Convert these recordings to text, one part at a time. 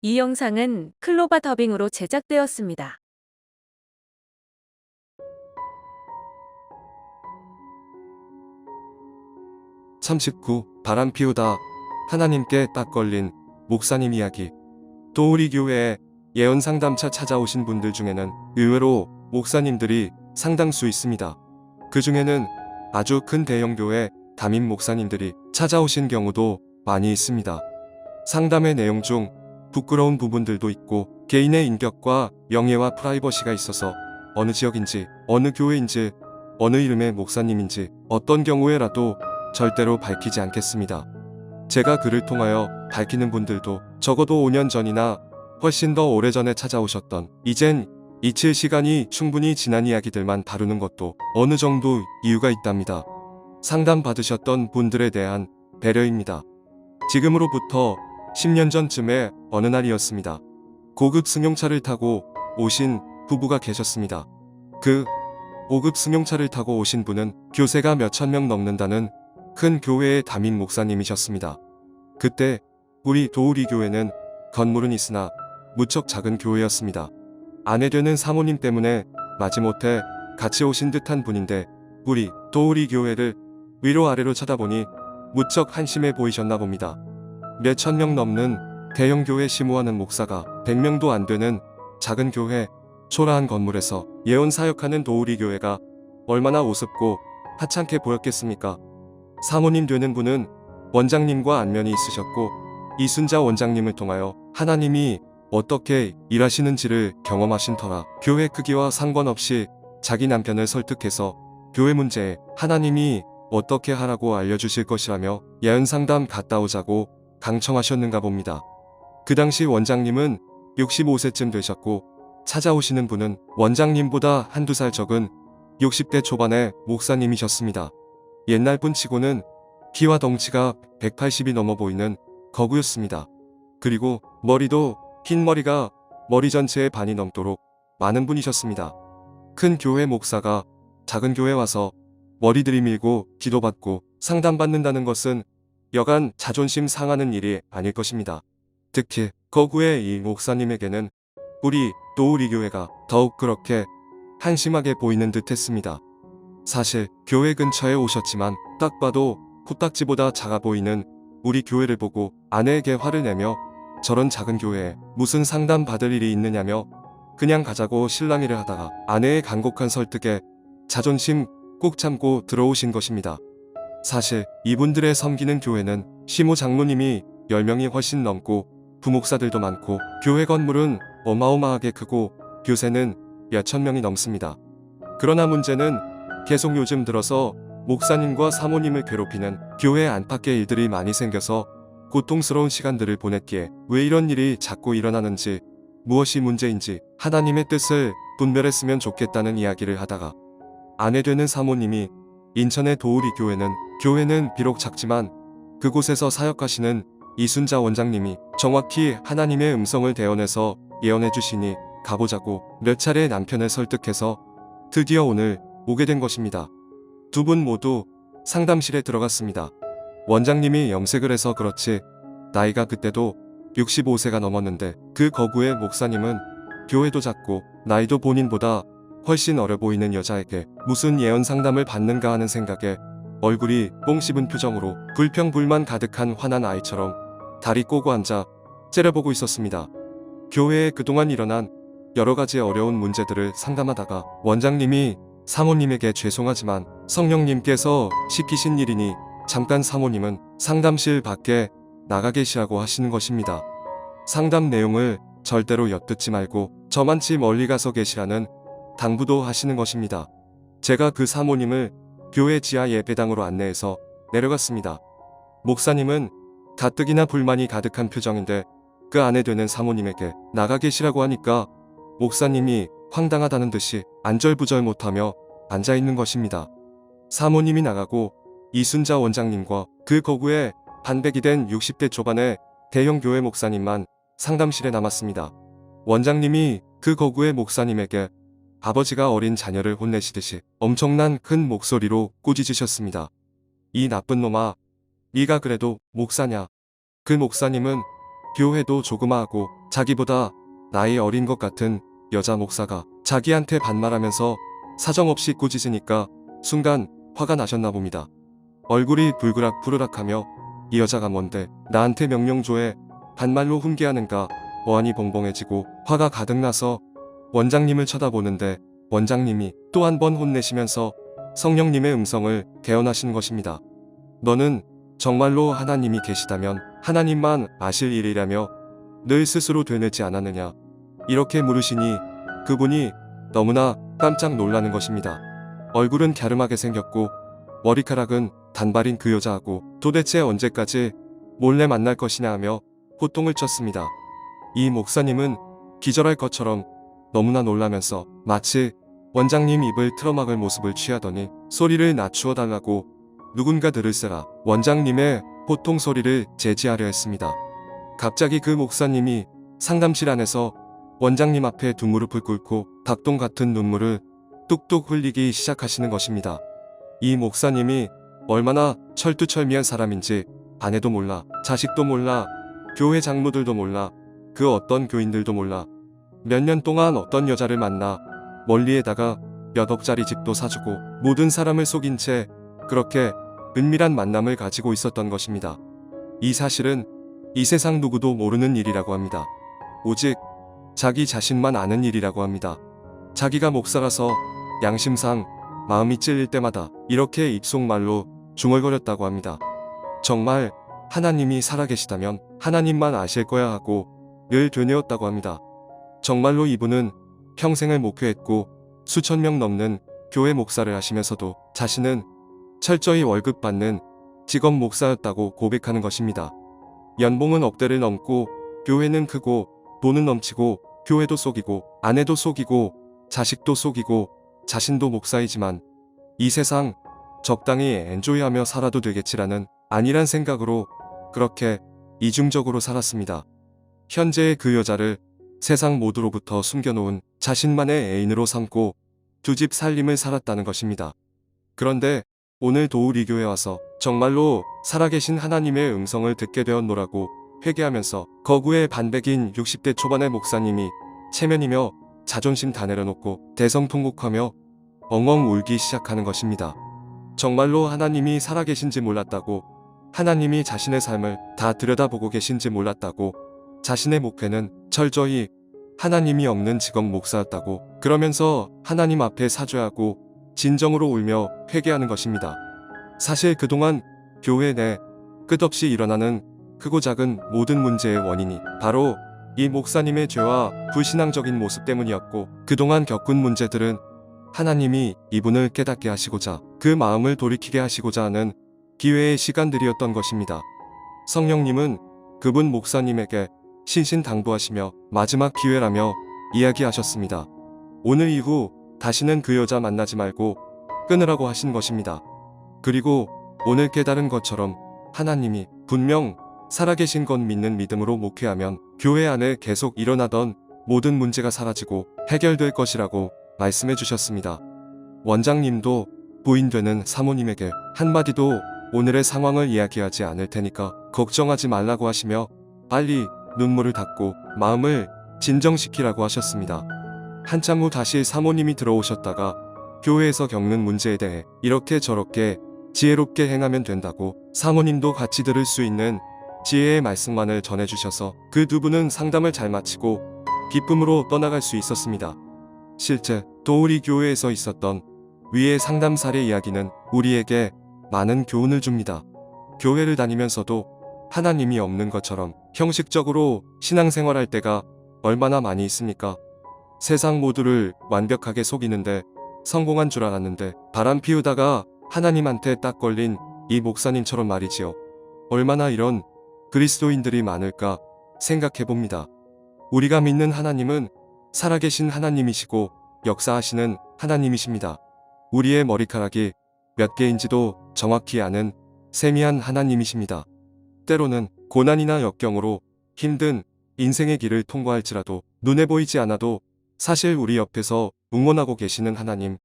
이 영상은 클로바 더빙으로 제작되었습니다. 참 쉽고 바람 피우다 하나님께 딱 걸린 목사님 이야기. 또 우리 교회에 예언 상담차 찾아오신 분들 중에는 의외로 목사님들이 상당수 있습니다. 그 중에는 아주 큰 대형 교회 담임 목사님들이 찾아오신 경우도 많이 있습니다. 상담의 내용 중 부끄러운 부분들도 있고 개인의 인격과 명예와 프라이버시가 있어서 어느 지역인지 어느 교회인지 어느 이름의 목사님인지 어떤 경우에라도 절대로 밝히지 않겠습니다. 제가 그를 통하여 밝히는 분들도 적어도 5년 전이나 훨씬 더 오래전에 찾아오셨던 이젠 잊힐 시간이 충분히 지난 이야기들만 다루는 것도 어느 정도 이유가 있답니다. 상담 받으셨던 분들에 대한 배려입니다. 지금으로부터 10년 전쯤에 어느 날이었습니다. 고급 승용차를 타고 오신 부부가 계셨습니다. 그 고급 승용차를 타고 오신 분은 교세가 몇천 명 넘는다는 큰 교회의 담임 목사님이셨습니다. 그때 우리 도우리 교회는 건물은 있으나 무척 작은 교회였습니다. 아내 되는 사모님 때문에 마지못해 같이 오신 듯한 분인데 우리 도우리 교회를 위로 아래로 쳐다보니 무척 한심해 보이셨나 봅니다. 몇천 명 넘는 대형 교회 심호하는 목사가 100명도 안 되는 작은 교회 초라한 건물에서 예언 사역하는 도우리 교회가 얼마나 우습고 하찮게 보였겠습니까? 사모님 되는 분은 원장님과 안면이 있으셨고 이순자 원장님을 통하여 하나님이 어떻게 일하시는지를 경험하신 터라 교회 크기와 상관없이 자기 남편을 설득해서 교회 문제에 하나님이 어떻게 하라고 알려주실 것이라며 예언 상담 갔다 오자고 강청하셨는가 봅니다. 그 당시 원장님은 65세쯤 되셨고 찾아오시는 분은 원장님보다 한두 살 적은 60대 초반의 목사님이셨습니다. 옛날 분치고는 키와 덩치가 180이 넘어 보이는 거구였습니다. 그리고 머리도 흰 머리가 머리 전체의 반이 넘도록 많은 분이셨습니다. 큰 교회 목사가 작은 교회 와서 머리 들이밀고 기도받고 상담받는다는 것은 여간 자존심 상하는 일이 아닐 것입니다. 특히 거구의 이 목사님에게는 우리 도우리 교회가 더욱 그렇게 한심하게 보이는 듯 했습니다. 사실 교회 근처에 오셨지만 딱 봐도 코딱지보다 작아 보이는 우리 교회를 보고 아내에게 화를 내며 저런 작은 교회에 무슨 상담 받을 일이 있느냐며 그냥 가자고 실랑이를 하다가 아내의 간곡한 설득에 자존심 꼭 참고 들어오신 것입니다. 사실 이분들의 섬기는 교회는 시모 장로님이 10명이 훨씬 넘고 부목사들도 많고 교회 건물은 어마어마하게 크고 교세는 몇천 명이 넘습니다. 그러나 문제는 계속 요즘 들어서 목사님과 사모님을 괴롭히는 교회 안팎의 일들이 많이 생겨서 고통스러운 시간들을 보냈기에 왜 이런 일이 자꾸 일어나는지 무엇이 문제인지 하나님의 뜻을 분별했으면 좋겠다는 이야기를 하다가 아내 되는 사모님이 인천의 도우리 교회는 비록 작지만 그곳에서 사역하시는 이순자 원장님이 정확히 하나님의 음성을 대언해서 예언해 주시니 가보자고 몇 차례 남편을 설득해서 드디어 오늘 오게 된 것입니다. 두 분 모두 상담실에 들어갔습니다. 원장님이 염색을 해서 그렇지 나이가 그때도 65세가 넘었는데 그 거구의 목사님은 교회도 작고 나이도 본인보다 훨씬 어려 보이는 여자에게 무슨 예언 상담을 받는가 하는 생각에 얼굴이 뽕 씹은 표정으로 불평불만 가득한 화난 아이처럼 다리 꼬고 앉아 째려보고 있었습니다. 교회에 그동안 일어난 여러가지 어려운 문제들을 상담하다가 원장님이 사모님에게 죄송하지만 성령님께서 시키신 일이니 잠깐 사모님은 상담실 밖에 나가 계시라고 하시는 것입니다. 상담 내용을 절대로 엿듣지 말고 저만치 멀리 가서 계시라는 당부도 하시는 것입니다. 제가 그 사모님을 교회 지하 예배당으로 안내해서 내려갔습니다. 목사님은 가뜩이나 불만이 가득한 표정인데 그 아내 되는 사모님에게 나가 계시라고 하니까 목사님이 황당하다는 듯이 안절부절 못하며 앉아있는 것입니다. 사모님이 나가고 이순자 원장님과 그 거구에 반백이 된 60대 초반의 대형 교회 목사님만 상담실에 남았습니다. 원장님이 그 거구의 목사님에게 아버지가 어린 자녀를 혼내시듯이 엄청난 큰 목소리로 꾸짖으셨습니다. 이 나쁜 놈아, 네가 그래도 목사냐? 그 목사님은 교회도 조그마하고 자기보다 나이 어린 것 같은 여자 목사가 자기한테 반말하면서 사정없이 꾸짖으니까 순간 화가 나셨나 봅니다. 얼굴이 불그락부르락하며 이 여자가 뭔데 나한테 명령 줘해 반말로 훈계하는가 어안이 벙벙해지고 화가 가득 나서 원장님을 쳐다보는데 원장님이 또 한 번 혼내시면서 성령님의 음성을 개헌하신 것입니다. 너는 정말로 하나님이 계시다면 하나님만 아실 일이라며 늘 스스로 되뇌지 않았느냐 이렇게 물으시니 그분이 너무나 깜짝 놀라는 것입니다. 얼굴은 갸름하게 생겼고 머리카락은 단발인 그 여자하고 도대체 언제까지 몰래 만날 것이냐 하며 호통을 쳤습니다. 이 목사님은 기절할 것처럼 너무나 놀라면서 마치 원장님 입을 틀어막을 모습을 취하더니 소리를 낮추어 달라고 누군가 들을세라 원장님의 호통 소리를 제지하려 했습니다. 갑자기 그 목사님이 상담실 안에서 원장님 앞에 두 무릎을 꿇고 닭똥 같은 눈물을 뚝뚝 흘리기 시작하시는 것입니다. 이 목사님이 얼마나 철두철미한 사람인지 아내도 몰라, 자식도 몰라, 교회 장로들도 몰라, 그 어떤 교인들도 몰라. 몇 년 동안 어떤 여자를 만나 멀리에다가 몇 억짜리 집도 사주고 모든 사람을 속인 채 그렇게 은밀한 만남을 가지고 있었던 것입니다. 이 사실은 이 세상 누구도 모르는 일이라고 합니다. 오직 자기 자신만 아는 일이라고 합니다. 자기가 목사라서 양심상 마음이 찔릴 때마다 이렇게 입속말로 중얼거렸다고 합니다. 정말 하나님이 살아계시다면 하나님만 아실 거야 하고 늘 되뇌었다고 합니다. 정말로 이분은 평생을 목회했고 수천 명 넘는 교회 목사를 하시면서도 자신은 철저히 월급 받는 직업 목사였다고 고백하는 것입니다. 연봉은 억대를 넘고 교회는 크고 돈은 넘치고 교회도 속이고 아내도 속이고 자식도 속이고 자신도 목사이지만 이 세상 적당히 엔조이하며 살아도 되겠지라는 안일한 생각으로 그렇게 이중적으로 살았습니다. 현재의 그 여자를 세상 모두로부터 숨겨놓은 자신만의 애인으로 삼고 두 집 살림을 살았다는 것입니다. 그런데 오늘 도우리 교회 와서 정말로 살아계신 하나님의 음성을 듣게 되었노라고 회개하면서 거구의 반백인 60대 초반의 목사님이 체면이며 자존심 다 내려놓고 대성통곡하며 엉엉 울기 시작하는 것입니다. 정말로 하나님이 살아계신지 몰랐다고, 하나님이 자신의 삶을 다 들여다보고 계신지 몰랐다고, 자신의 목회는 철저히 하나님이 없는 직업 목사였다고, 그러면서 하나님 앞에 사죄하고 진정으로 울며 회개하는 것입니다. 사실 그동안 교회 내 끝없이 일어나는 크고 작은 모든 문제의 원인이 바로 이 목사님의 죄와 불신앙적인 모습 때문이었고, 그동안 겪은 문제들은 하나님이 이분을 깨닫게 하시고자, 그 마음을 돌이키게 하시고자 하는 기회의 시간들이었던 것입니다. 성령님은 그분 목사님에게 신신당부하시며 마지막 기회라며 이야기하셨습니다. 오늘 이후 다시는 그 여자 만나지 말고 끊으라고 하신 것입니다. 그리고 오늘 깨달은 것처럼 하나님이 분명 살아계신 것 믿는 믿음으로 목회하면 교회 안에 계속 일어나던 모든 문제가 사라지고 해결될 것이라고 말씀해 주셨습니다. 원장님도 부인 되는 사모님에게 한마디도 오늘의 상황을 이야기하지 않을 테니까 걱정하지 말라고 하시며 빨리 눈물을 닦고 마음을 진정시키라고 하셨습니다. 한참 후 다시 사모님이 들어오셨다가 교회에서 겪는 문제에 대해 이렇게 저렇게 지혜롭게 행하면 된다고 사모님도 같이 들을 수 있는 지혜의 말씀만을 전해주셔서 그 두 분은 상담을 잘 마치고 기쁨으로 떠나갈 수 있었습니다. 실제 도우리 교회에서 있었던 위의 상담 사례 이야기는 우리에게 많은 교훈을 줍니다. 교회를 다니면서도 하나님이 없는 것처럼 형식적으로 신앙생활할 때가 얼마나 많이 있습니까? 세상 모두를 완벽하게 속이는데 성공한 줄 알았는데 바람 피우다가 하나님한테 딱 걸린 이 목사님처럼 말이지요. 얼마나 이런 그리스도인들이 많을까 생각해봅니다. 우리가 믿는 하나님은 살아계신 하나님이시고 역사하시는 하나님이십니다. 우리의 머리카락이 몇 개인지도 정확히 아는 세미한 하나님이십니다. 때로는 고난이나 역경으로 힘든 인생의 길을 통과할지라도 눈에 보이지 않아도 사실 우리 옆에서 응원하고 계시는 하나님,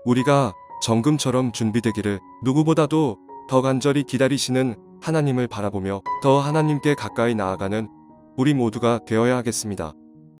우리가 정금처럼 준비되기를 누구보다도 더 간절히 기다리시는 하나님을 바라보며 더 하나님께 가까이 나아가는 우리 모두가 되어야 하겠습니다.